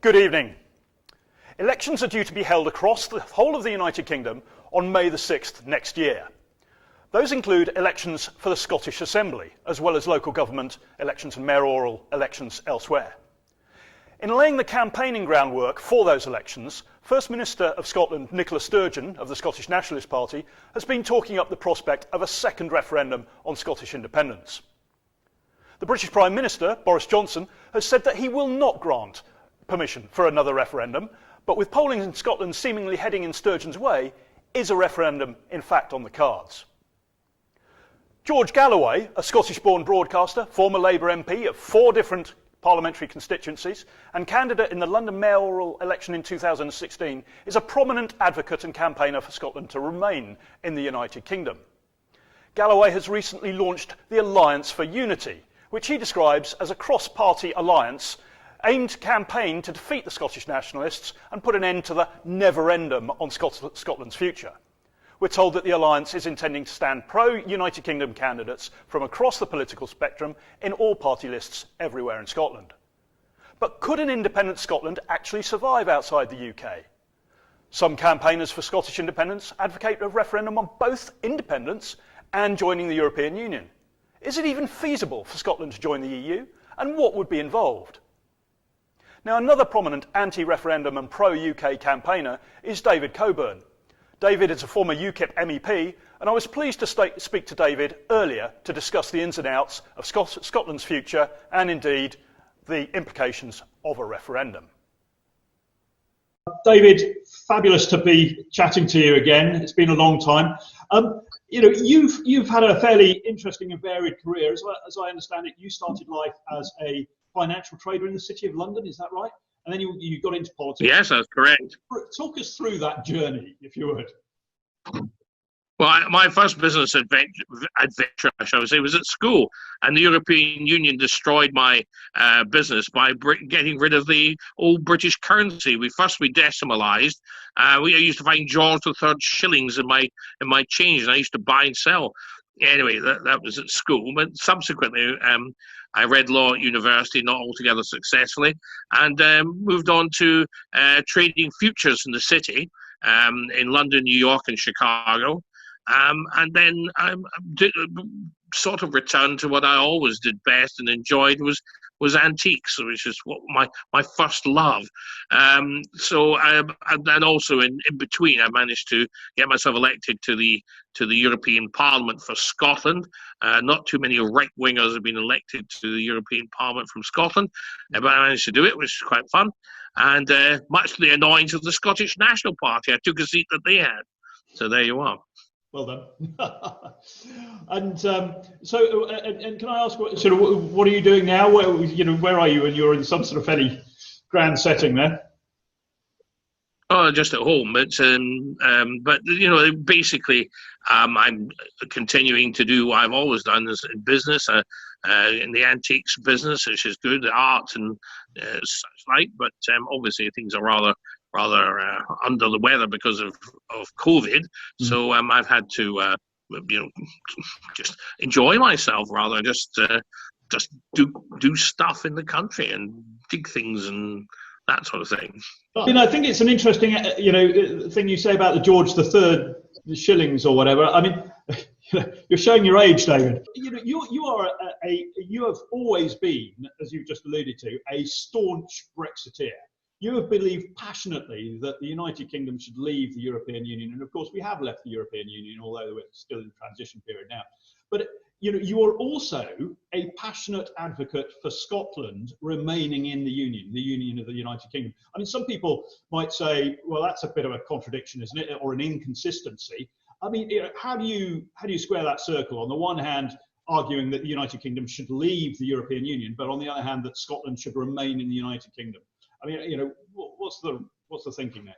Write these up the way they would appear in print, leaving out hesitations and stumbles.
Good evening. Elections are due to be held across the whole of the United Kingdom on May the 6th next year. Those include elections for the Scottish Assembly, as well as local government elections and mayoral elections elsewhere. In laying the campaigning groundwork for those elections, First Minister of Scotland, Nicola Sturgeon, of the Scottish Nationalist Party, has been talking up the prospect of a second referendum on Scottish independence. The British Prime Minister, Boris Johnson, has said that he will not grant permission for another referendum, but with polling in Scotland seemingly heading in Sturgeon's way, is a referendum in fact on the cards? George Galloway, a Scottish-born broadcaster, former Labour MP of 4 different parliamentary constituencies and candidate in the London mayoral election in 2016, is a prominent advocate and campaigner for Scotland to remain in the United Kingdom. Galloway has recently launched the Alliance for Unity, which he describes as a cross-party alliance aimed campaign to defeat the Scottish nationalists and put an end to the never-endum on Scotland's future. We're told that the alliance is intending to stand pro-United Kingdom candidates from across the political spectrum in all party lists everywhere in Scotland. But could an independent Scotland actually survive outside the UK? Some campaigners for Scottish independence advocate a referendum on both independence and joining the European Union. Is it even feasible for Scotland to join the EU? And what would be involved? Now, another prominent anti-referendum and pro-UK campaigner is David Coburn. David is a former UKIP MEP, and I was pleased to speak to David earlier to discuss the ins and outs of Scotland's future and indeed the implications of a referendum. David, fabulous to be chatting to you again. It's been a long time. You've had a fairly interesting and varied career. As I understand it, you started life as a financial trader in the City of London, is that right? And then you got into politics. Yes, that's correct. Talk us through that journey, if you would. Well, my first business adventure, shall I say, was at school, and the European Union destroyed my business by getting rid of the old British currency. We decimalised. I used to find George III shillings in my change, and I used to buy and sell. Anyway, that was at school, but subsequently I read law at university, not altogether successfully, and moved on to trading futures in the city, in London, New York, and Chicago. And then I sort of returned to what I always did best and enjoyed was antiques, which is what my first love. And then also in between, I managed to get myself elected to the European Parliament for Scotland. Not too many right-wingers have been elected to the European Parliament from Scotland, but I managed to do it, which is quite fun. And much to the annoyance of the Scottish National Party, I took a seat that they had. So there you are. Well done. And can I ask what are you doing now? Where are you? And you're in some sort of fairly grand setting there. Oh, just at home. But basically, I'm continuing to do what I've always done in business, in the antiques business, which is good, the art and such like. But obviously, things are rather under the weather because of COVID. So I've had to just enjoy myself rather, just do stuff in the country and dig things and that sort of thing. I think it's an interesting thing you say about the George III shillings or whatever. I mean, you're showing your age, David. You have always been, as you've just alluded to, a staunch Brexiteer. You have believed passionately that the United Kingdom should leave the European Union. And of course, we have left the European Union, although we're still in transition period now. But you are also a passionate advocate for Scotland remaining in the Union of the United Kingdom. I mean, some people might say, well, that's a bit of a contradiction, isn't it? Or an inconsistency. I mean, how do you square that circle? On the one hand, arguing that the United Kingdom should leave the European Union, but on the other hand, that Scotland should remain in the United Kingdom. I mean, what's the thinking there?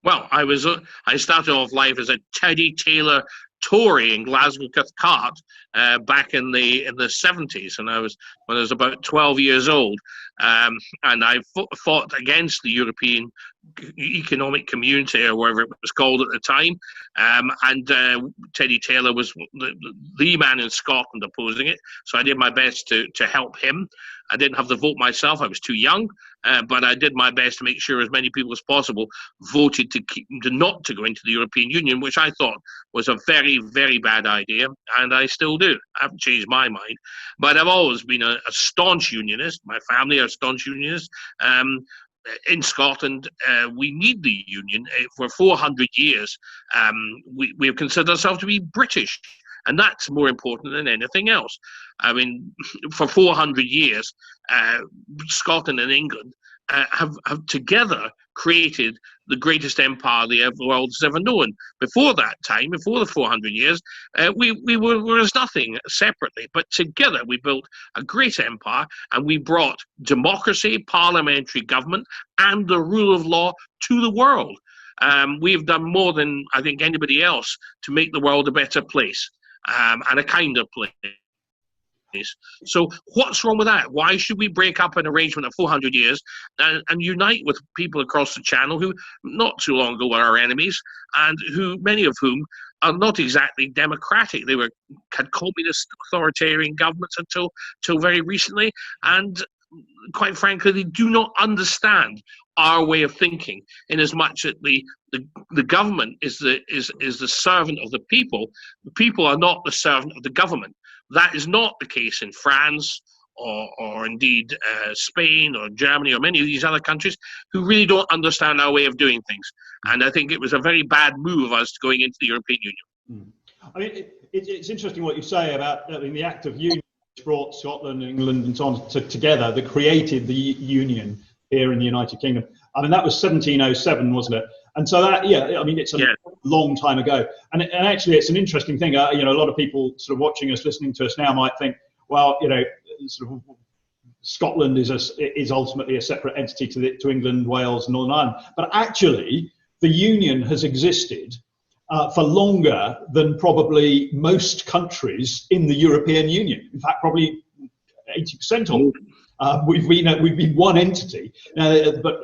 Well, I started off life as a Teddy Taylor Tory in Glasgow Cathcart back in the 70s, and when I was about 12 years old, and I fought against the European Economic Community, or whatever it was called at the time, and Teddy Taylor was the man in Scotland opposing it, so I did my best to help him. I didn't have the vote myself, I was too young, but I did my best to make sure as many people as possible voted not to go into the European Union, which I thought was a very, very bad idea, and I still do. I haven't changed my mind, but I've always been a staunch unionist. My family are staunch unionists. In Scotland, we need the union. For 400 years, we have considered ourselves to be British, and that's more important than anything else. I mean, for 400 years, Scotland and England have together created the greatest empire the world has ever known. Before that time, before the 400 years, we were as nothing separately, but together we built a great empire, and we brought democracy, parliamentary government, and the rule of law to the world. We've done more than I think anybody else to make the world a better place, and a kinder place. So what's wrong with that? Why should we break up an arrangement of 400 years and unite with people across the Channel who not too long ago were our enemies, and who, many of whom, are not exactly democratic? They had communist authoritarian governments until very recently, and quite frankly, they do not understand our way of thinking, in as much that the government is the servant of the people. The people are not the servant of the government. That is not the case in France, or indeed Spain or Germany or many of these other countries who really don't understand our way of doing things. And I think it was a very bad move of us going into the European Union. I mean, it's interesting what you say about the Act of Union, which brought Scotland, England, and so on together, that created the Union here in the United Kingdom. I mean, that was 1707, wasn't it? And so that, I mean, it's a long time ago. And actually, it's an interesting thing. A lot of people sort of watching us, listening to us now might think, well, sort of Scotland is ultimately a separate entity to England, Wales, and Northern Ireland. But actually, the Union has existed for longer than probably most countries in the European Union. In fact, probably 80% of them. We've been one entity, but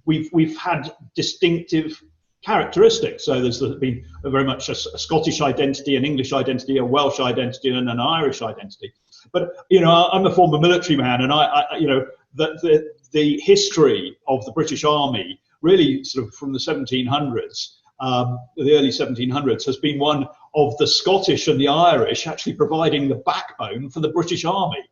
we've had distinctive characteristics. So there's been very much a Scottish identity, an English identity, a Welsh identity, and an Irish identity. But I'm a former military man, and the history of the British Army, really sort of from the 1700s, the early 1700s, has been one of the Scottish and the Irish actually providing the backbone for the British Army.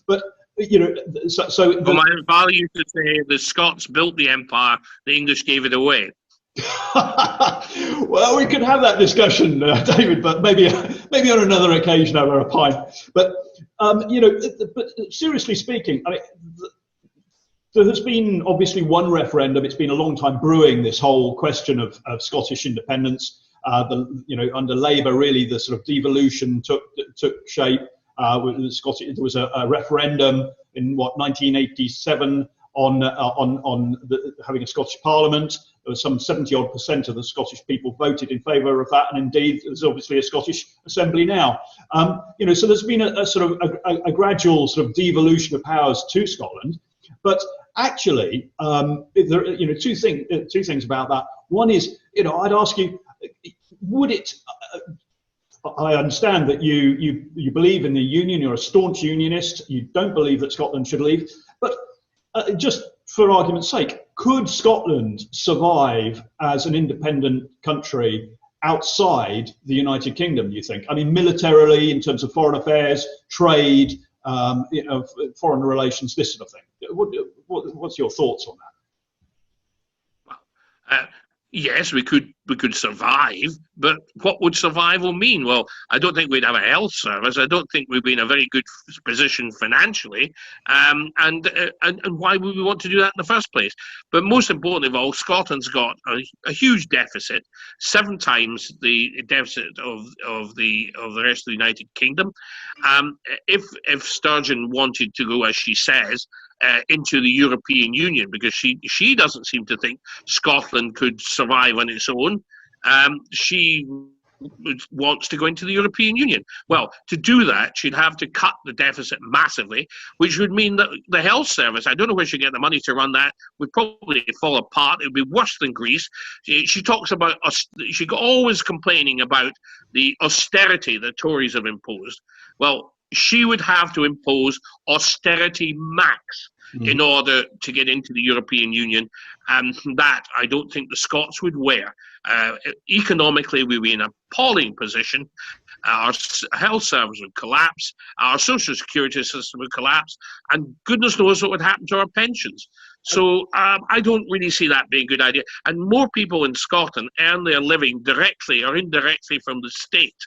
But well, my value to say the Scots built the empire, the English gave it away. Well, we could have that discussion, David, but maybe on another occasion over a pint. But but seriously speaking, I mean, there has been obviously one referendum. It's been a long time brewing, this whole question of Scottish independence. Under Labour, really, the sort of devolution took shape. There was a referendum in 1987 on having a Scottish Parliament. There was some 70-odd% of the Scottish people voted in favour of that, and indeed there's obviously a Scottish Assembly now. So there's been a sort of a gradual sort of devolution of powers to Scotland. But actually, there two things about that. One is, I'd ask you, would it? I understand that you believe in the union. You're a staunch unionist. You don't believe that Scotland should leave. But just for argument's sake, could Scotland survive as an independent country outside the United Kingdom, do you think? I mean, militarily, in terms of foreign affairs, trade, foreign relations, this sort of thing. What's your thoughts on that? Yes, we could survive, but what would survival mean? Well, I don't think we'd have a health service. I don't think we'd be in a very good position financially, and why would we want to do that in the first place? But most importantly of all, Scotland's got a huge deficit, 7 times the deficit of the rest of the United Kingdom. If Sturgeon wanted to go, as she says, into the European Union, because she doesn't seem to think Scotland could survive on its own. She wants to go into the European Union. Well, to do that, she'd have to cut the deficit massively, which would mean that the health service, I don't know where she'd get the money to run that, would probably fall apart. It would be worse than Greece. She talks about, she's always complaining about the austerity that Tories have imposed. Well, she would have to impose austerity max in order to get into the European Union, and that I don't think the Scots would wear. Economically, we'd be in an appalling position. Our health service would collapse, our social security system would collapse, and goodness knows what would happen to our pensions. So I don't really see that being a good idea. And more people in Scotland earn their living directly or indirectly from the state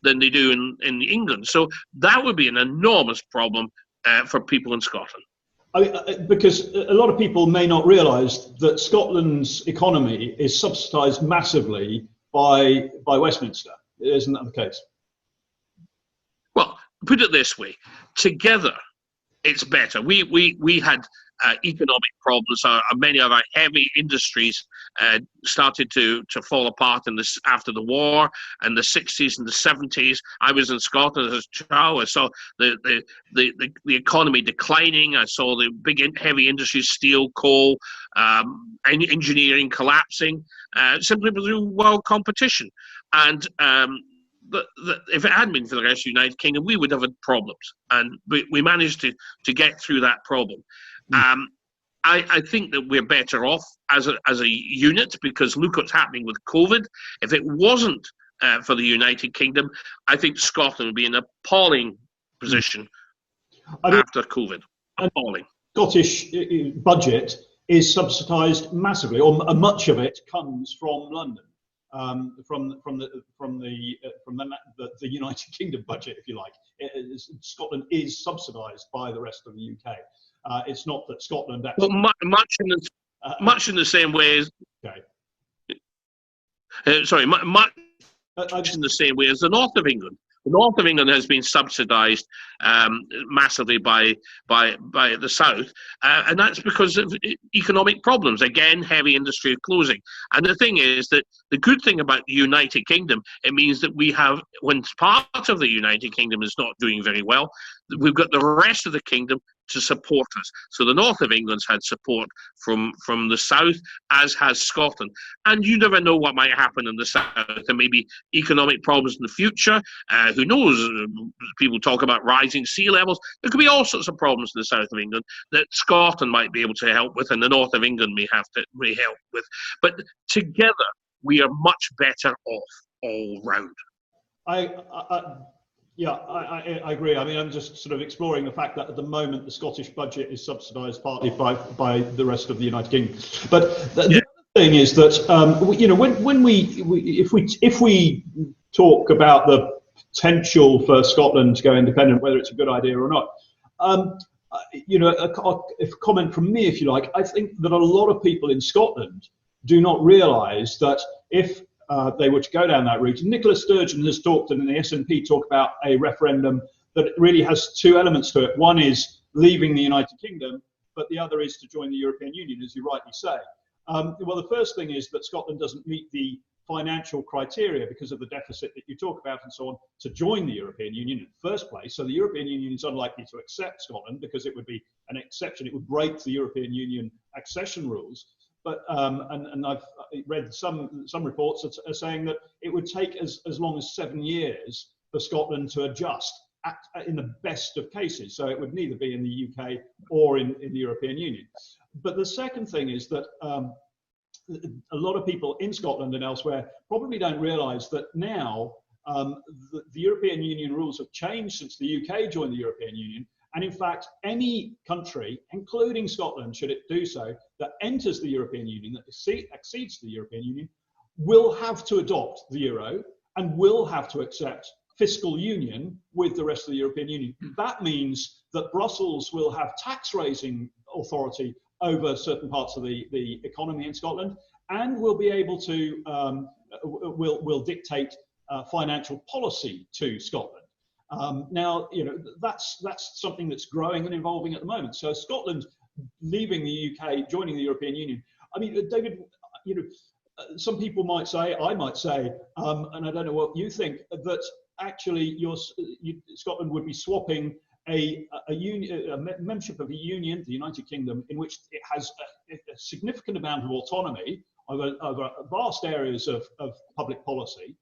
than they do in England. So that would be an enormous problem for people in Scotland. Because a lot of people may not realise that Scotland's economy is subsidised massively by Westminster. Isn't that the case? Well, put it this way: together, it's better. We had economic problems. Many of our heavy industries started to fall apart after the war, in the 60s and the 70s. I was in Scotland as a child. I saw the economy declining. I saw the big heavy industries, steel, coal, engineering collapsing, simply through world competition. And if it hadn't been for the rest of the United Kingdom, we would have had problems. And we managed to get through that problem. I think that we're better off as a unit, because look what's happening with COVID. If it wasn't for the United Kingdom, I think Scotland would be in an appalling position after COVID. Appalling. Scottish budget is subsidised massively, or much of it comes from London, from the United Kingdom budget, if you like. Scotland is subsidised by the rest of the UK. It's not that Scotland actually... Well, much in the same way as... Okay. Much in the same way as the north of England. The north of England has been subsidised massively by the south, and that's because of economic problems. Again, heavy industry closing. And the thing is that the good thing about the United Kingdom, it means that we have, when part of the United Kingdom is not doing very well, we've got the rest of the kingdom to support us. So the north of England's had support from the south, as has Scotland. And you never know what might happen in the south. There may be economic problems in the future. Who knows? People talk about rising sea levels. There could be all sorts of problems in the south of England that Scotland might be able to help with, and the north of England may help with. But together, we are much better off all round. Yeah, I agree. I mean, I'm just sort of exploring the fact that at the moment the Scottish budget is subsidised partly by the rest of the United Kingdom. But the other thing is that if we talk about the potential for Scotland to go independent, whether it's a good idea or not, a comment from me, if you like, I think that a lot of people in Scotland do not realise that if they were to go down that route. And Nicola Sturgeon has talked, and the SNP talk about a referendum that really has two elements to it. One is leaving the United Kingdom, but the other is to join the European Union, as you rightly say. Well, the first thing is that Scotland doesn't meet the financial criteria because of the deficit that you talk about and so on to join the European Union in the first place. So the European Union is unlikely to accept Scotland because it would be an exception. It would break the European Union accession rules. But and I've read some reports that are saying that it would take as long as 7 years for Scotland to adjust in the best of cases. So it would neither be in the UK or in the European Union. But the second thing is that a lot of people in Scotland and elsewhere probably don't realise that now the European Union rules have changed since the UK joined the European Union. And in fact, any country, including Scotland, should it do so, that enters the European Union, that accedes to the European Union, will have to adopt the euro and will have to accept fiscal union with the rest of the European Union. That means that Brussels will have tax-raising authority over certain parts of the economy in Scotland, and will be able to will dictate financial policy to Scotland. Now, that's something that's growing and evolving at the moment. So Scotland leaving the UK, joining the European Union. I mean, David, some people might say, I might say, and I don't know what you think, that actually Scotland would be swapping a membership of a union, the United Kingdom, in which it has a significant amount of autonomy over vast areas of public policy,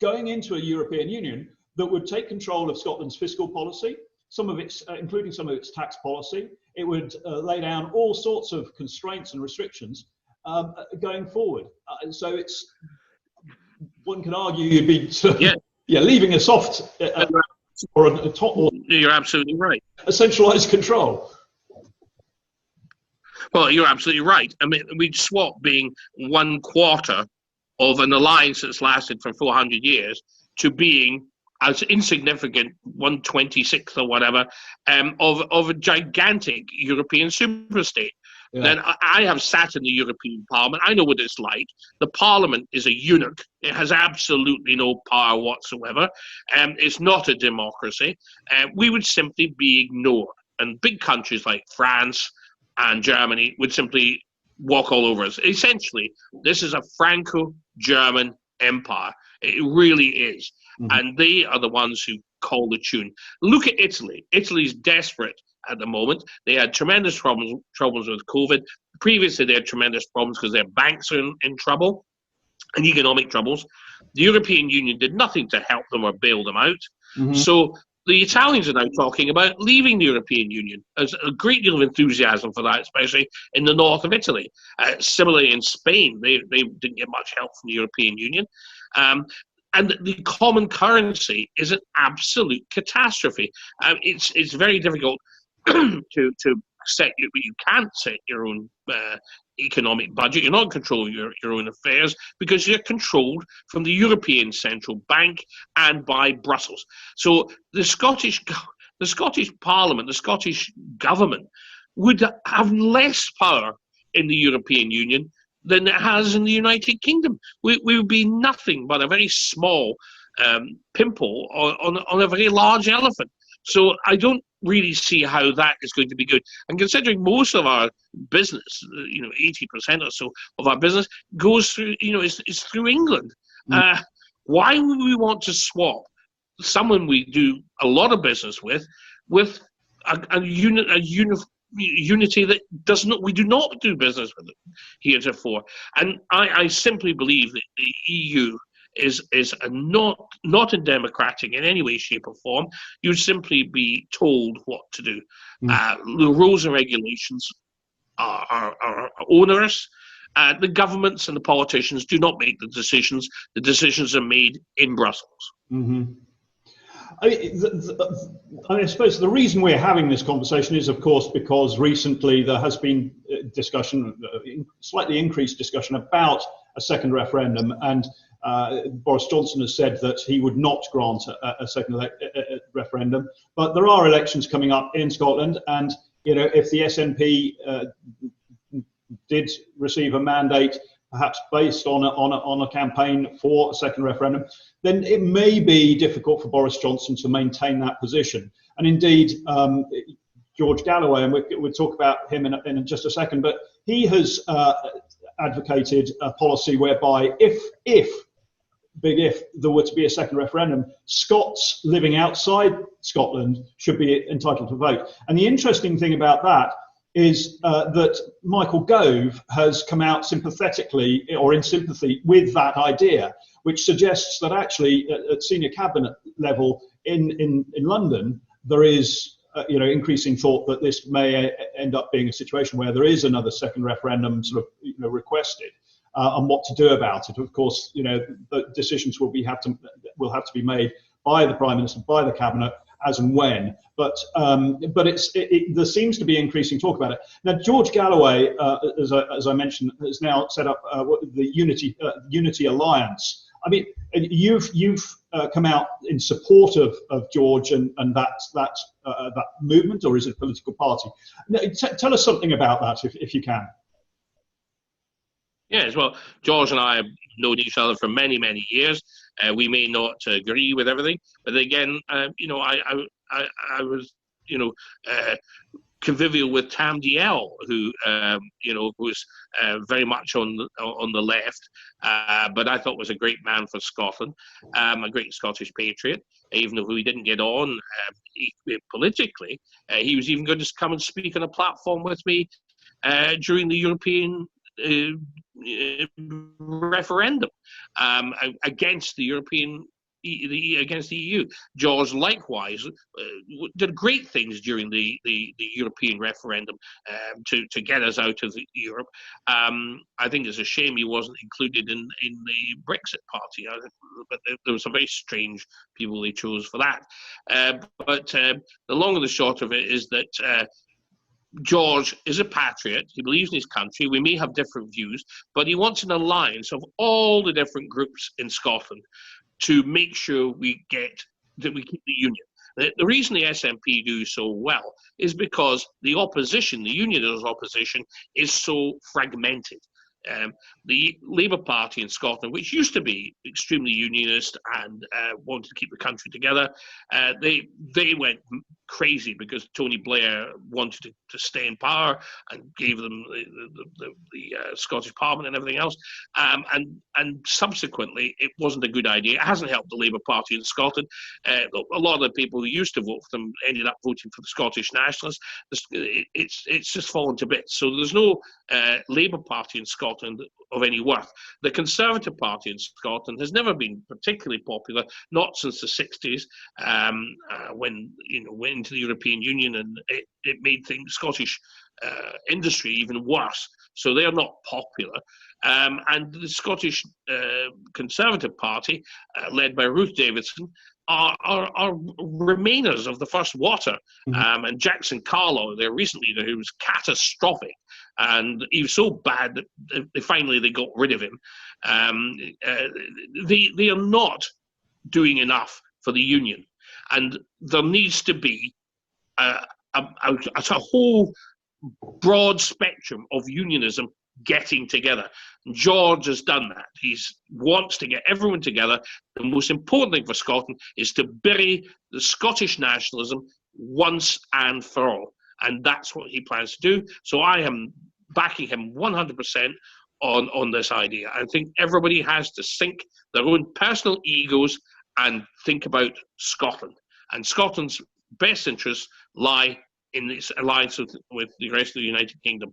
going into a European Union that would take control of Scotland's fiscal policy, some of its, including some of its tax policy. It would lay down all sorts of constraints and restrictions going forward. So it's, one could argue you'd be leaving a soft or a top. Or you're absolutely right. A centralised control. Well, you're absolutely right. I mean, we'd swap being 1/4 of an alliance that's lasted for 400 years to being as insignificant 1/26 or whatever of a gigantic European superstate. Yeah. Then I have sat in the European Parliament. I know what it's like. The Parliament is a eunuch. It has absolutely no power whatsoever. It's not a democracy. We would simply be ignored. And big countries like France and Germany would simply walk all over us. Essentially, this is a Franco-German empire. It really is. Mm-hmm. And they are the ones who call the tune. Look at Italy. Italy's desperate at the moment. They had tremendous problems with COVID. Previously, they had tremendous problems because their banks are in trouble and economic troubles. The European Union did nothing to help them or bail them out. Mm-hmm. So the Italians are now talking about leaving the European Union. There's a great deal of enthusiasm for that, especially in the north of Italy. Similarly, in Spain, they didn't get much help from the European Union. And the common currency is an absolute catastrophe. It's very difficult to set you can't set your own economic budget. You're not in control of your own affairs because you're controlled from the European Central Bank and by Brussels. So the Scottish Parliament, the Scottish government would have less power in the European Union than it has in the United Kingdom. We would be nothing but a very small pimple on a very large elephant. So I don't really see how that is going to be good. And considering most of our business, 80% or so of our business goes through, is through England. Why would we want to swap someone we do a lot of business with a unity that we do not do business with heretofore? And I simply believe that the EU is not democratic in any way, shape, or form. You simply be told what to do. The rules and regulations are onerous. The governments and the politicians do not make the decisions. The decisions are made in Brussels. Mm-hmm. I suppose the reason we're having this conversation is, of course, because recently there has been slightly increased discussion about a second referendum, and Boris Johnson has said that he would not grant a second referendum. But there are elections coming up in Scotland, and if the SNP did receive a mandate, perhaps based on a campaign for a second referendum, then it may be difficult for Boris Johnson to maintain that position. And indeed, George Galloway, and we'll talk about him in just a second, but he has advocated a policy whereby if there were to be a second referendum, Scots living outside Scotland should be entitled to vote. And the interesting thing about that is that Michael Gove has come out sympathetically or in sympathy with that idea, which suggests that actually at senior cabinet level in London, there is increasing thought that this may end up being a situation where there is another second referendum sort of requested. And what to do about it. Of course, the decisions will have to be made by the Prime Minister, by the Cabinet, as and when. But there seems to be increasing talk about it. Now, George Galloway, as I mentioned, has now set up the Unity Alliance. I mean, you've come out in support of George and that movement, or is it a political party? Now, tell us something about that, if you can. Yes, well, George and I have known each other for many, many years. We may not agree with everything, but again, I was, convivial with Tam Dalyell, who was very much on the left, but I thought was a great man for Scotland, a great Scottish patriot. Even if we didn't get on politically, he was even going to come and speak on a platform with me during the European referendum against the against the EU. George likewise did great things during the European referendum to get us out of Europe. I think it's a shame he wasn't included in the Brexit party, but there were some very strange people they chose for that. But the long and the short of it is that George is a patriot. He believes in his country. We may have different views, but he wants an alliance of all the different groups in Scotland to make sure we keep the union. The reason the SNP do so well is because the opposition, the unionist opposition, is so fragmented. The Labour Party in Scotland, which used to be extremely unionist and wanted to keep the country together, they went crazy because Tony Blair wanted to stay in power and gave them the Scottish Parliament and everything else. And subsequently, it wasn't a good idea. It hasn't helped the Labour Party in Scotland. A lot of the people who used to vote for them ended up voting for the Scottish Nationalists. It's just fallen to bits. So there's no Labour Party in Scotland of any worth. The Conservative Party in Scotland has never been particularly popular, not since the 60s, when went into the European Union, and it made Scottish industry even worse. So they are not popular. And the Scottish Conservative Party, led by Ruth Davidson, are remainers of the First Water. And Jackson Carlaw, their recent leader, who was catastrophic, and he was so bad that they got rid of him. They are not doing enough for the union, and there needs to be a whole broad spectrum of unionism getting together. George has done that. He wants to get everyone together. The most important thing for Scotland is to bury the Scottish nationalism once and for all. And that's what he plans to do. So I am backing him 100% on this idea. I think everybody has to sink their own personal egos and think about Scotland. And Scotland's best interests lie in its alliance with the rest of the United Kingdom.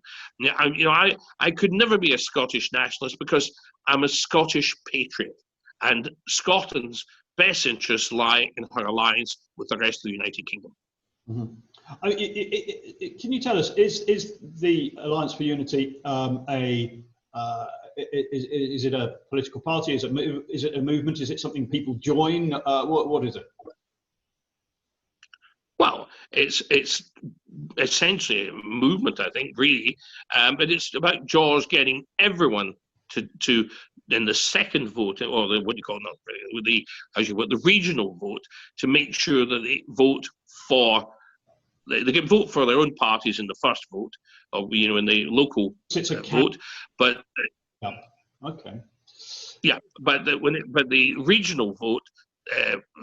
I could never be a Scottish nationalist because I'm a Scottish patriot, and Scotland's best interests lie in her alliance with the rest of the United Kingdom. Mm-hmm. Can you tell us, is the Alliance for Unity is it a political party? Is it a movement? Is it something people join? What is it? Well, it's essentially a movement, I think, really, but it's about George getting everyone to in the second vote, or the regional vote, to make sure that they vote for. They can vote for their own parties in the first vote, or in the local vote, but okay, yeah, but the regional vote,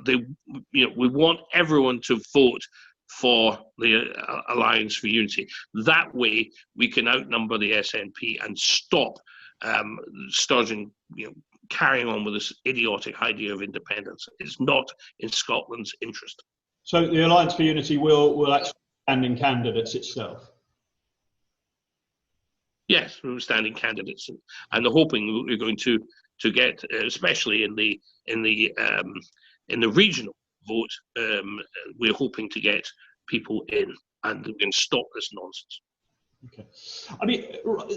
we want everyone to vote for the Alliance for Unity. That way, we can outnumber the SNP and stop Sturgeon, carrying on with this idiotic idea of independence. It's not in Scotland's interest. So the Alliance for Unity will actually stand in candidates itself. Yes, we're standing candidates, and they're hoping we're going to get, especially in the regional vote, we're hoping to get people in, and we can stop this nonsense. Okay, I mean,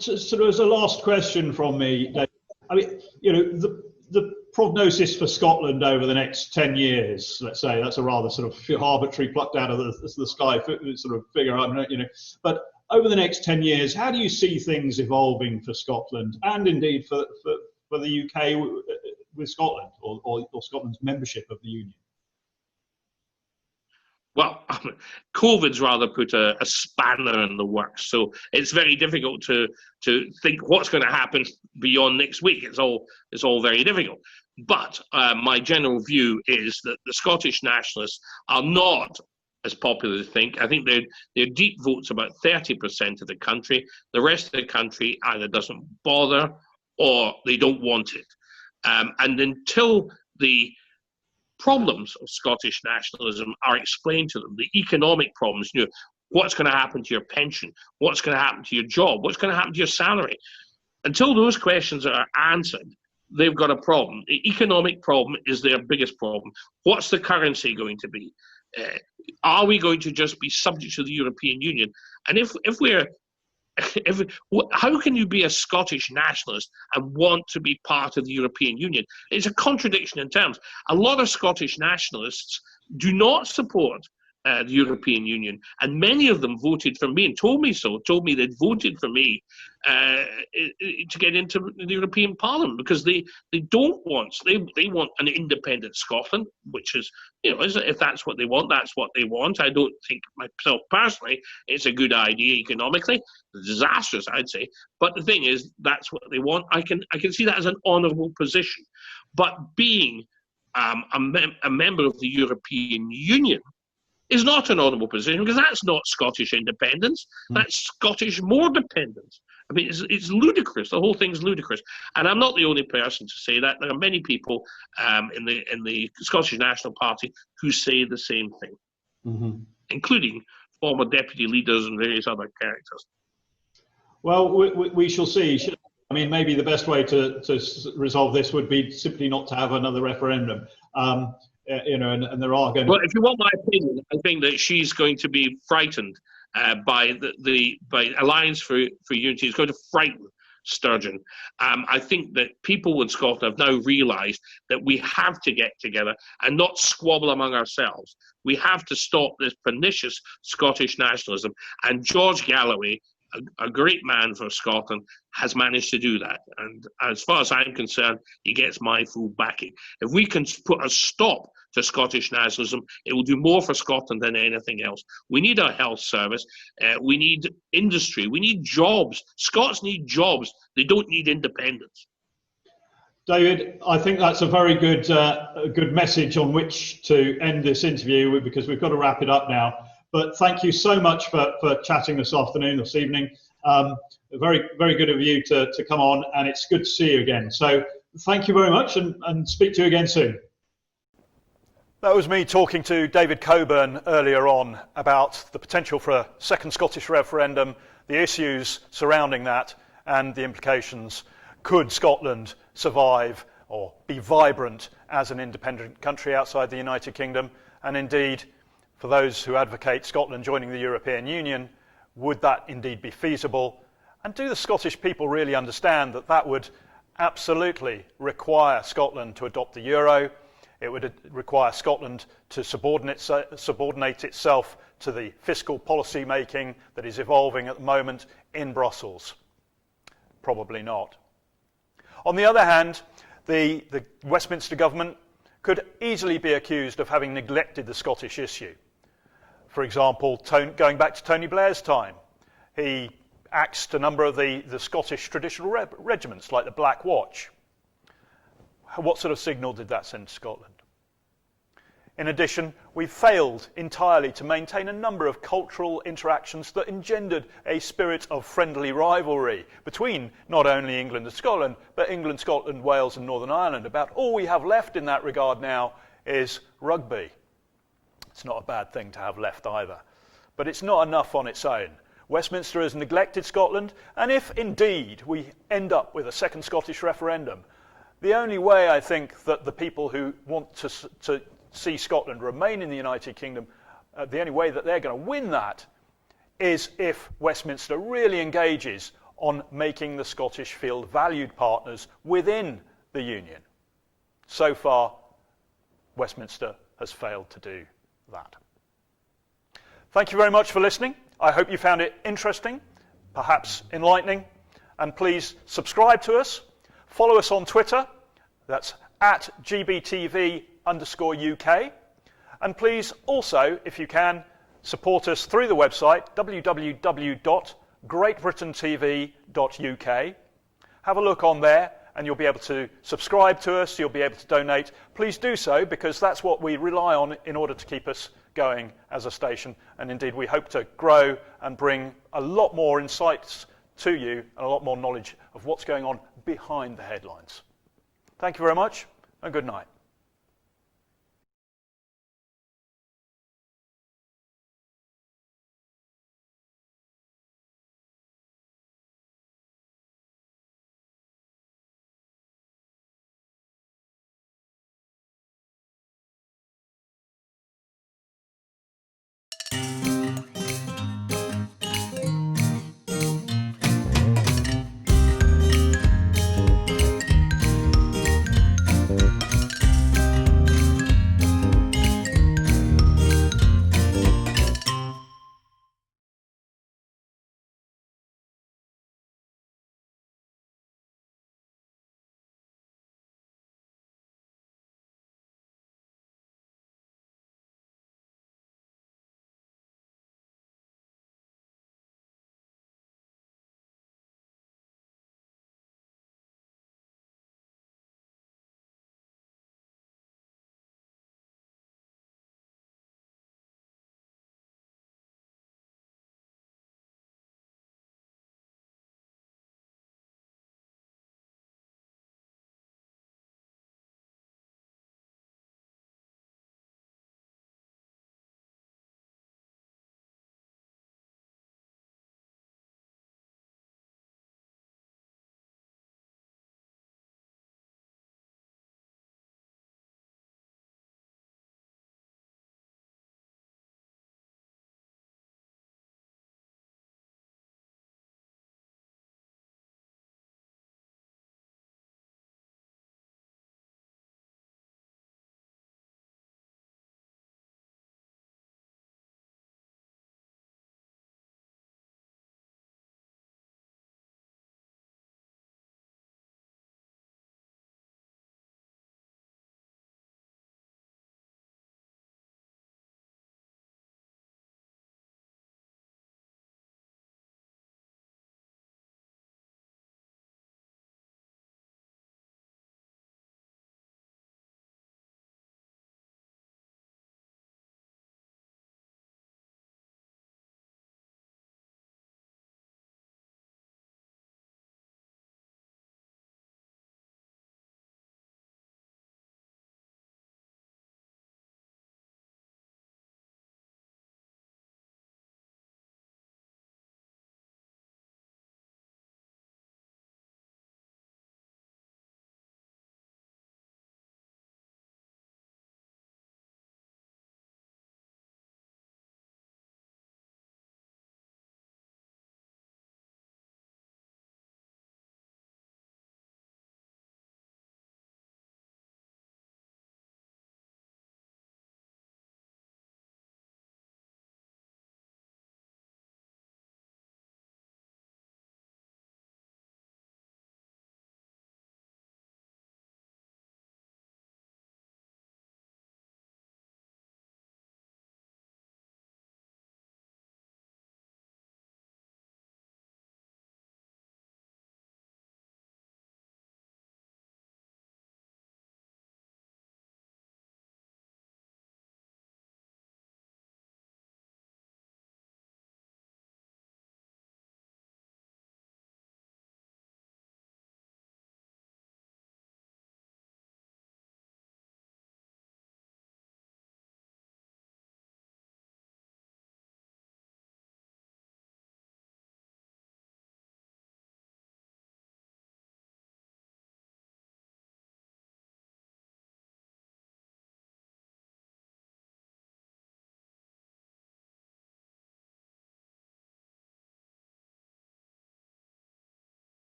sort of as a last question from me, Dave, I mean, the prognosis for Scotland over the next 10 years, let's say, that's a rather sort of arbitrary plucked out of the sky sort of figure, but over the next 10 years, how do you see things evolving for Scotland and indeed for the UK with Scotland or Scotland's membership of the Union? Well, COVID's rather put a spanner in the works, so it's very difficult to think what's going to happen beyond next week. It's all very difficult. But my general view is that the Scottish nationalists are not as popular as they think. I think their deep vote's about 30% of the country. The rest of the country either doesn't bother or they don't want it. And until the problems of Scottish nationalism are explained to them, the economic problems, what's going to happen to your pension, what's going to happen to your job, what's going to happen to your salary, until those questions are answered, they've got a problem. The economic problem is their biggest problem. What's the currency going to be? Are we going to just be subject to the European Union? And how can you be a Scottish nationalist and want to be part of the European Union? It's a contradiction in terms. A lot of Scottish nationalists do not support the European Union, and many of them voted for me and told me they'd voted for me to get into the European Parliament, because they don't want, they want an independent Scotland, which is, if that's what they want, that's what they want. I don't think myself personally it's a good idea economically, disastrous I'd say, but the thing is, that's what they want. I can see that as an honourable position, but being a member of the European Union is not an honourable position, because that's not Scottish independence. That's Scottish more dependence. I mean, it's ludicrous. The whole thing's ludicrous. And I'm not the only person to say that. There are many people in the Scottish National Party who say the same thing, including former deputy leaders and various other characters. Well, we shall see. I mean, maybe the best way to resolve this would be simply not to have another referendum. And there are going to... Well, if you want my opinion, I think that she's going to be frightened by by Alliance for Unity. It's going to frighten Sturgeon. I think that people in Scotland have now realised that we have to get together and not squabble among ourselves. We have to stop this pernicious Scottish nationalism. And George Galloway, a great man for Scotland, has managed to do that. And as far as I'm concerned, he gets my full backing. If we can put a stop to Scottish nationalism, it will do more for Scotland than anything else. We need a health service. We need industry. We need jobs. Scots need jobs. They don't need independence. David, I think that's a very good message on which to end this interview, because we've got to wrap it up now. But thank you so much for chatting this evening. Very, very good of you to come on, and it's good to see you again. So thank you very much, and speak to you again soon. That was me talking to David Coburn earlier on about the potential for a second Scottish referendum, the issues surrounding that, and the implications. Could Scotland survive or be vibrant as an independent country outside the United Kingdom? And indeed, for those who advocate Scotland joining the European Union, would that indeed be feasible? And do the Scottish people really understand that that would absolutely require Scotland to adopt the euro? It would require Scotland to subordinate itself to the fiscal policy making that is evolving at the moment in Brussels. Probably not. On the other hand, the Westminster government could easily be accused of having neglected the Scottish issue. For example, going back to Tony Blair's time, he axed a number of the Scottish traditional regiments, like the Black Watch. What sort of signal did that send to Scotland? In addition, we failed entirely to maintain a number of cultural interactions that engendered a spirit of friendly rivalry between not only England and Scotland, but England, Scotland, Wales and Northern Ireland. About all we have left in that regard now is rugby. It's not a bad thing to have left either, but it's not enough on its own. Westminster has neglected Scotland, and if indeed we end up with a second Scottish referendum, the only way I think that the people who want to see Scotland remain in the United Kingdom, the only way that they're going to win that is if Westminster really engages on making the Scottish feel valued partners within the Union. So far, Westminster has failed to do that. Thank you very much for listening. I hope you found it interesting, perhaps enlightening, and please subscribe to us. Follow us on Twitter, that's at GBTV_UK. And please also, if you can, support us through the website, www.greatbritaintv.uk. Have a look on there and you'll be able to subscribe to us, you'll be able to donate. Please do so, because that's what we rely on in order to keep us going as a station, and indeed we hope to grow and bring a lot more insights to you and a lot more knowledge of what's going on behind the headlines. Thank you very much, and good night.